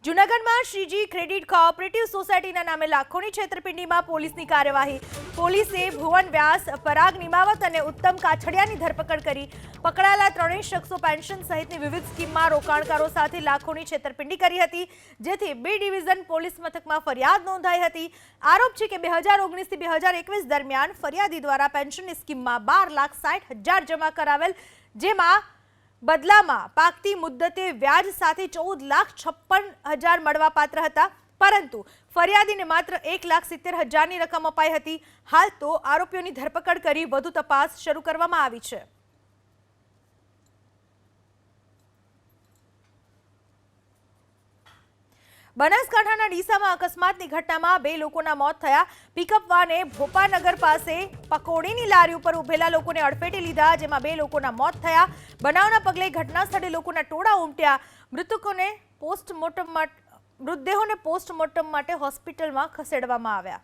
જૂનાગઢમાં Shriji credit cooperative સોસાયટીના નામે લાખોની છેતરપિંડીમાં પોલીસની કાર્યવાહી। પોલીસે ભુવન વ્યાસ, પરાગ નિમાવત અને ઉત્તમ કાછડિયાની ધરપકડ કરી। પકડાયેલા ત્રણેય શખ્સો પેન્શન સહિતની વિવિધ સ્કીમમાં રોકાણકારો સાથે લાખોની છેતરપિંડી કરી હતી, જેથી બી ડિવિઝન પોલીસ મથકમાં ફરિયાદ નોંધાઈ હતી। આરોપ છે કે 2019 થી 2021 દરમિયાન ફરિયાદી દ્વારા પેન્શનની સ્કીમમાં 12,60,000 જમા કરાવેલ, જેમાં બદલામાં પાકતી મુદ્દતે વ્યાજ સાથે 14,56,000 મળવાપાત્ર હતા, પરંતુ ફરિયાદીને માત્ર 1,70,000ની રકમ અપાઈ હતી। હાલ તો આરોપીઓની ધરપકડ કરી વધુ તપાસ શરૂ કરવામાં આવી છે। બનાસકાંઠાના ડીસામાં અકસ્માતની ઘટનામાં 2 લોકોના મોત થયા। પિકઅપ વાને ભોપાનગર પાસે પકોડીની લારી ઉપર ઉભેલા લોકોને અડફેટે લીધા, જેમાં 2 લોકોના મોત થયા। બનાવના પગલે ઘટના સ્થળે લોકોના ટોળા ઉમટ્યા। મૃતદેહોને પોસ્ટમોર્ટમ માટે હોસ્પિટલમાં ખસેડવામાં આવ્યા।